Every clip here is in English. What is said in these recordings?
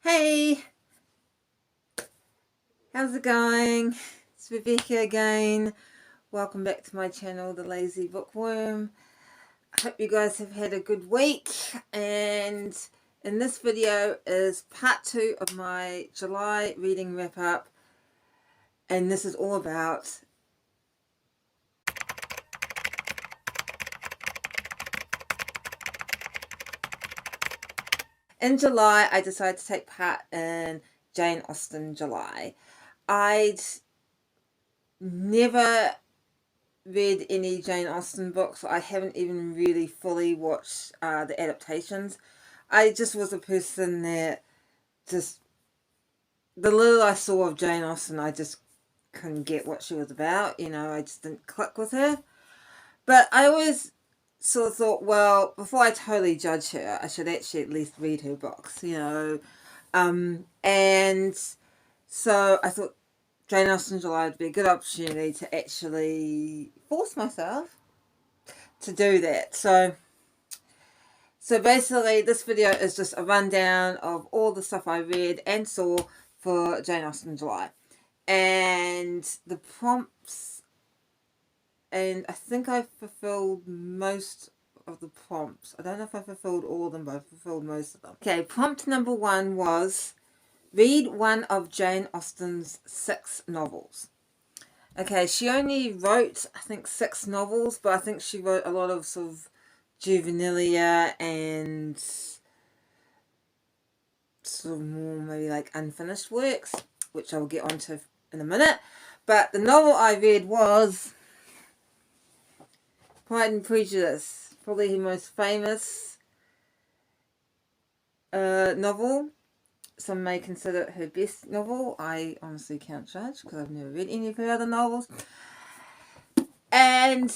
Hey, how's it going? It's Rebecca again. Welcome back to my channel, The Lazy Bookworm. I hope you guys have had a good week, and in this video is part 2 of my July reading wrap up, and this is all about in July I decided to take part in Jane Austen July. I'd never read any Jane Austen books. I haven't even really fully watched the adaptations. I just was a person that just, the little I saw of Jane Austen, I just couldn't get what she was about. I just didn't click with her. But I always sort of thought, well, before I totally judge her, I should actually at least read her books. And so I thought Jane Austen July would be a good opportunity to actually force myself to do that. So basically this video is just a rundown of all the stuff I read and saw for Jane Austen July. And the prompts, and I think I fulfilled most of the prompts. I don't know if I fulfilled all of them, but I fulfilled most of them. Okay, prompt number 1 was read one of Jane Austen's 6 novels. Okay, she only wrote, I think, 6 novels, but I think she wrote a lot of sort of juvenilia and sort of more maybe like unfinished works, which I'll get onto in a minute. But the novel I read was Pride and Prejudice, probably her most famous novel. Some may consider it her best novel. I honestly can't judge because I've never read any of her other novels. And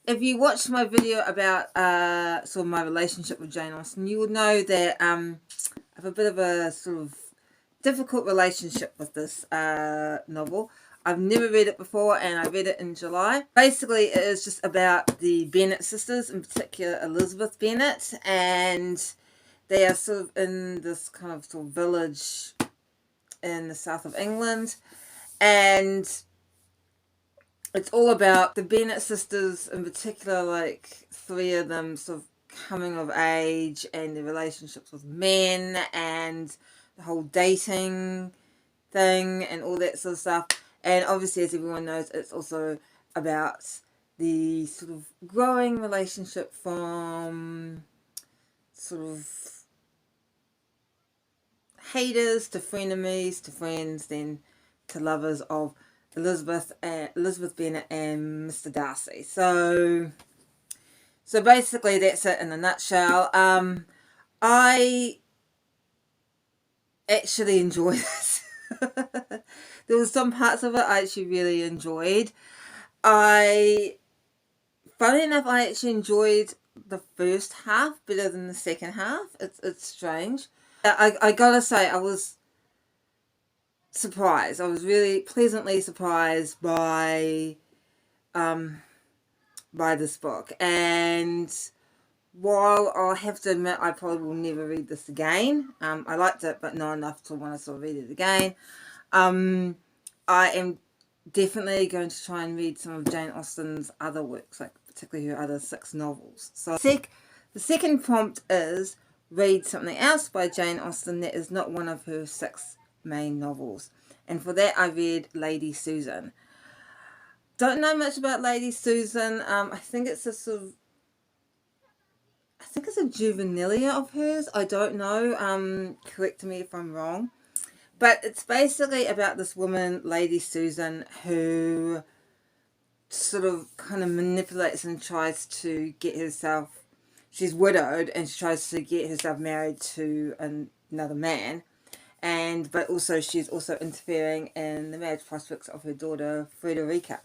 if you watched my video about sort of my relationship with Jane Austen, you would know that I have a bit of a sort of difficult relationship with this novel. I've never read it before, and I read it in July. Basically, it is just about the Bennet sisters, in particular Elizabeth Bennet, and they are sort of in this kind of sort of village in the south of England, and it's all about the Bennet sisters in particular, like 3 of them sort of coming of age and their relationships with men and the whole dating thing and all that sort of stuff. And obviously, as everyone knows, it's also about the sort of growing relationship from sort of haters to frenemies to friends, then to lovers of Elizabeth Bennet and Mr. Darcy. So basically that's it in a nutshell. I actually enjoyed this. There was some parts of it I actually really enjoyed. Funny enough, I actually enjoyed the first half better than the second half. It's strange. I gotta say, I was surprised. I was really pleasantly surprised by this book. And while I'll have to admit I probably will never read this again, I liked it, but not enough to want to sort of read it again. I am definitely going to try and read some of Jane Austen's other works, like particularly her other 6 novels. So the second prompt is read something else by Jane Austen that is not one of her 6 main novels. And for that I read Lady Susan. Don't know much about Lady Susan. I think it's a sort of, I think it's a juvenilia of hers. I don't know. Correct me if I'm wrong. But it's basically about this woman, Lady Susan, who sort of kind of manipulates and tries to get herself, she's widowed and she tries to get herself married to another man. But also she's also interfering in the marriage prospects of her daughter, Frederica.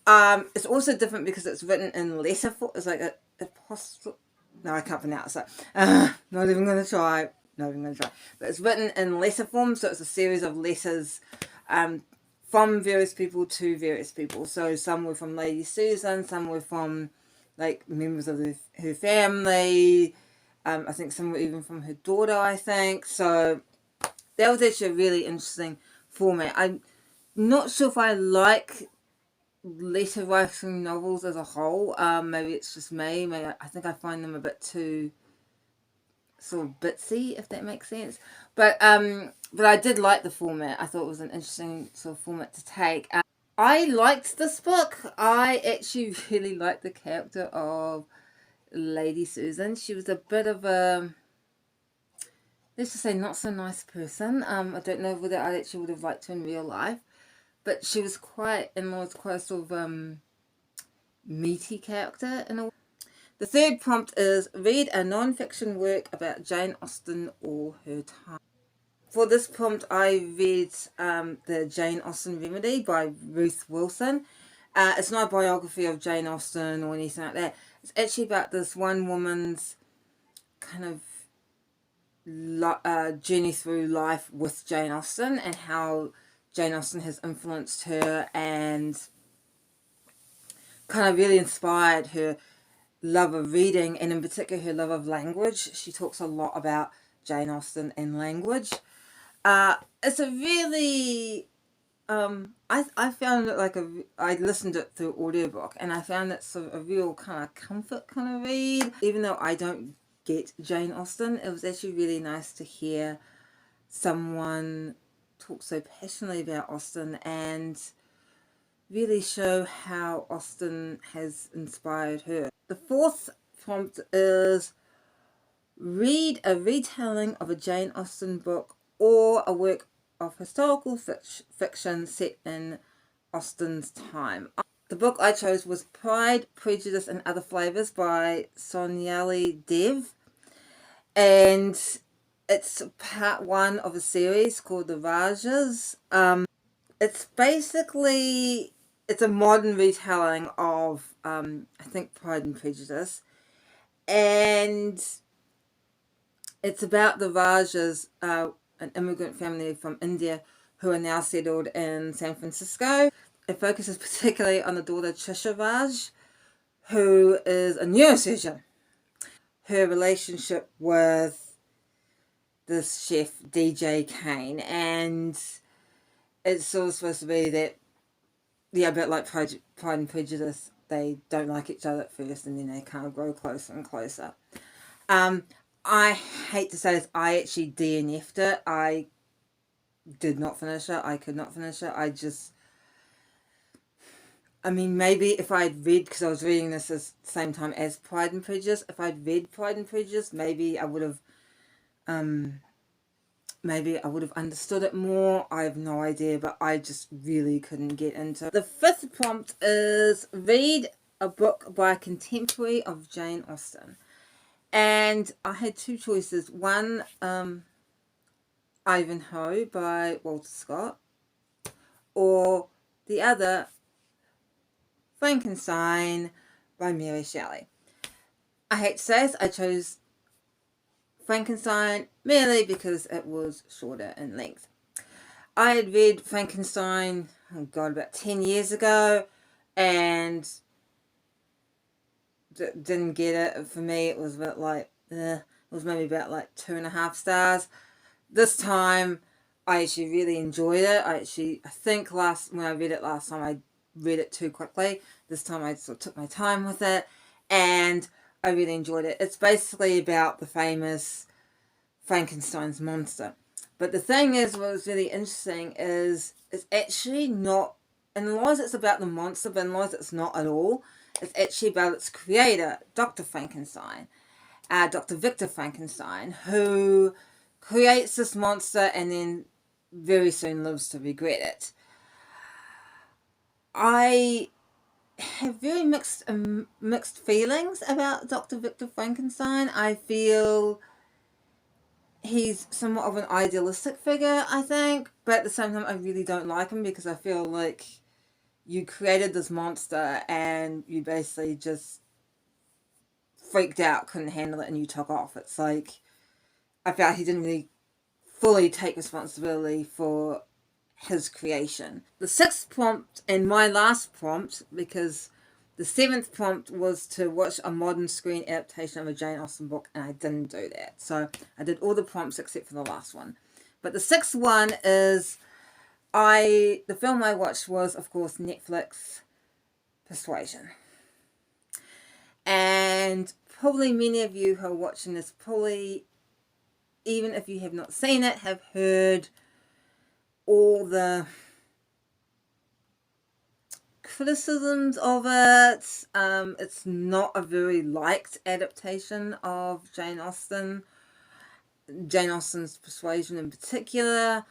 It's also different because it's written in letter form. It's like a apostrophe. No, I can't pronounce it. Not even going to try. But it's written in letter form, so it's a series of letters from various people to various people. So some were from Lady Susan, some were from like members of her family, I think some were even from her daughter, I think. So that was actually a really interesting format. I'm not sure if I like letter writing novels as a whole. Maybe it's just me. Maybe I think I find them a bit too sort of bitsy, if that makes sense. But I did like the format. I thought it was an interesting sort of format to take. I liked this book. I actually really liked the character of Lady Susan. She was a bit of a, let's just say, not so nice person. I don't know whether I actually would have liked her in real life, but she was quite, and was quite a sort of meaty character in a way. The third prompt is read a non-fiction work about Jane Austen or her time. For this prompt, I read the Jane Austen Remedy by Ruth Wilson. It's not a biography of Jane Austen or anything like that. It's actually about this one woman's kind of journey through life with Jane Austen and how Jane Austen has influenced her and kind of really inspired her love of reading, and in particular her love of language. She talks a lot about Jane Austen and language. It's a really I found it like I listened it through audiobook, and I found it sort of a real kind of comfort kind of read. Even though I don't get Jane Austen, it was actually really nice to hear someone talk so passionately about Austen and really show how Austen has inspired her. The fourth prompt is read a retelling of a Jane Austen book or a work of historical fiction set in Austen's time. The book I chose was Pride, Prejudice and Other Flavors by Janeaustenjuly Dev, and it's part one of a series called The Rajas. It's basically, it's a modern retelling of I think Pride and Prejudice, and it's about the Rajas, an immigrant family from India who are now settled in San Francisco. It focuses particularly on the daughter Trisha Raj, who is a neurosurgeon. Her relationship with this chef DJ Kane, and it's sort of supposed to be that, yeah, a bit like Pride and Prejudice, they don't like each other at first and then they kind of grow closer and closer. I hate to say this, I actually DNF'd it. I did not finish it. I could not finish it. I mean, maybe if I'd read, because I was reading this at the same time as Pride and Prejudice, if I'd read Pride and Prejudice, maybe I would have understood it more. I have no idea, but I just really couldn't get into it. The fifth prompt is read a book by a contemporary of Jane Austen. And I had two choices. One, Ivanhoe by Walter Scott, or the other, Frankenstein by Mary Shelley. I hate to say this, I chose Frankenstein merely because it was shorter in length. I had read Frankenstein, oh God, about 10 years ago, and didn't get it. For me, it was about like, it was maybe about like 2.5 stars. This time, I actually really enjoyed it. I think when I read it last time, I read it too quickly. This time I sort of took my time with it, and I really enjoyed it. It's basically about the famous Frankenstein's monster. But the thing is, what was really interesting is it's actually not, and as it's about the monster, but as it's not at all, it's actually about its creator, Dr. Frankenstein, Dr. Victor Frankenstein, who creates this monster and then very soon lives to regret it. I have very mixed feelings about Dr. Victor Frankenstein. I feel he's somewhat of an idealistic figure, I think, but at the same time I really don't like him because I feel like you created this monster and you basically just freaked out, couldn't handle it, and you took off. It's like, I felt he didn't really fully take responsibility for his creation. The sixth prompt and my last prompt, because The seventh prompt was to watch a modern screen adaptation of a Jane Austen book, and I didn't do that. So I did all the prompts except for the last one. But the sixth one is the film I watched was, of course, Netflix Persuasion. And probably many of you who are watching this, probably, even if you have not seen it, have heard all the criticisms of it. It's not a very liked adaptation of Jane Austen's Persuasion in particular.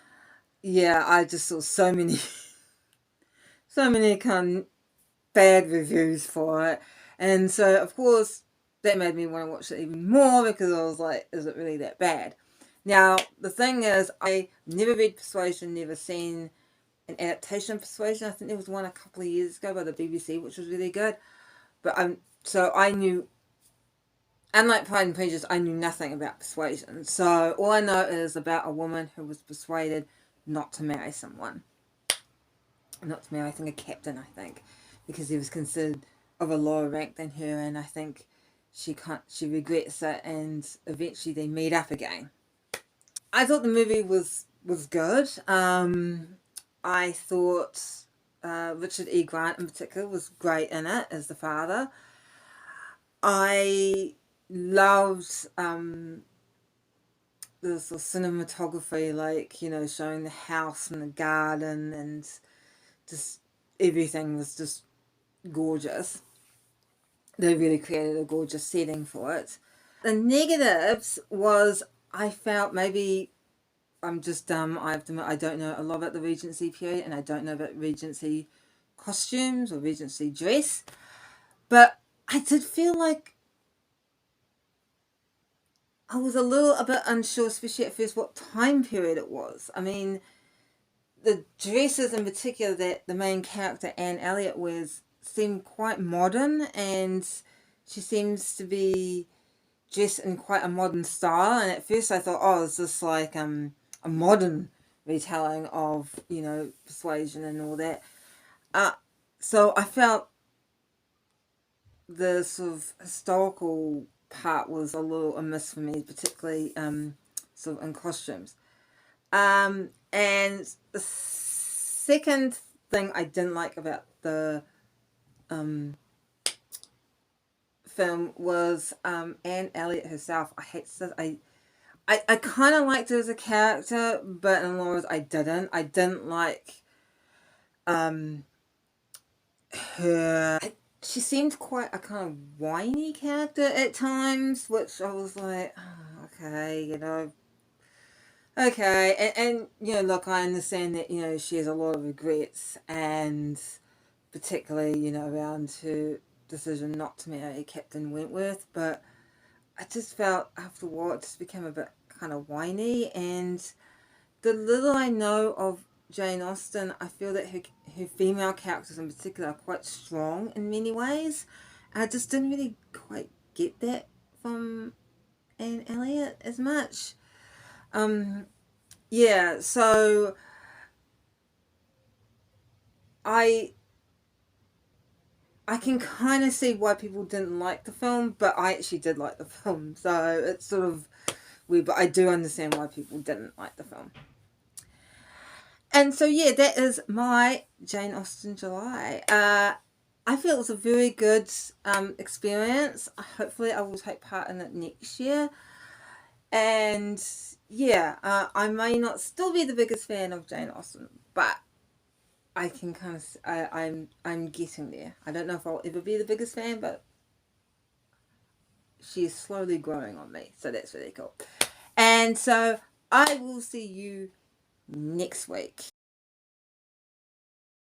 Yeah, I just saw so many kind of bad reviews for it, and so of course that made me want to watch it even more, because I was like, is it really that bad? Now the thing is, I never read Persuasion, never seen an adaptation of Persuasion. I think there was one a couple of years ago by the BBC, which was really good. But so I knew, unlike Pride and Prejudice, I knew nothing about Persuasion. So all I know is about a woman who was persuaded not to marry someone. Not to marry, I think, a captain, I think, because he was considered of a lower rank than her, and I think she regrets it, and eventually they meet up again. I thought the movie was good. I thought Richard E. Grant in particular was great in it as the father. I loved the sort of cinematography, like, showing the house and the garden, and just everything was just gorgeous. They really created a gorgeous setting for it. The negatives was, I felt maybe I'm just dumb. I have to admit, I don't know a lot about the Regency period, and I don't know about Regency costumes or Regency dress. But I did feel like I was a bit unsure, especially at first, what time period it was. I mean, the dresses in particular that the main character, Anne Elliot, wears seem quite modern, and she seems to be dressed in quite a modern style. And at first I thought, oh, is this like a modern retelling of, Persuasion and all that. So I felt the sort of historical part was a little amiss for me, particularly sort of in costumes. And the second thing I didn't like about the film was Anne Elliot herself. I hate to say, I kind of liked her as a character, but in Laura's I didn't. I didn't like her. She seemed quite a kind of whiny character at times, which I was like, oh, okay, okay, and look, I understand that she has a lot of regrets, and particularly around her decision not to marry Captain Wentworth, but I just felt after a while it just became a bit kind of whiny. And the little I know of Jane Austen, I feel that her female characters in particular are quite strong in many ways. I just didn't really quite get that from Anne Elliot as much. Yeah, so I can kind of see why people didn't like the film, but I actually did like the film, so it's sort of weird, but I do understand why people didn't like the film. And so, yeah, that is my Jane Austen July. I feel it was a very good experience. Hopefully I will take part in it next year. And yeah, I may not still be the biggest fan of Jane Austen, but I can kind of, I'm getting there. I don't know if I'll ever be the biggest fan, but she is slowly growing on me, so that's really cool. And so I will see you next week.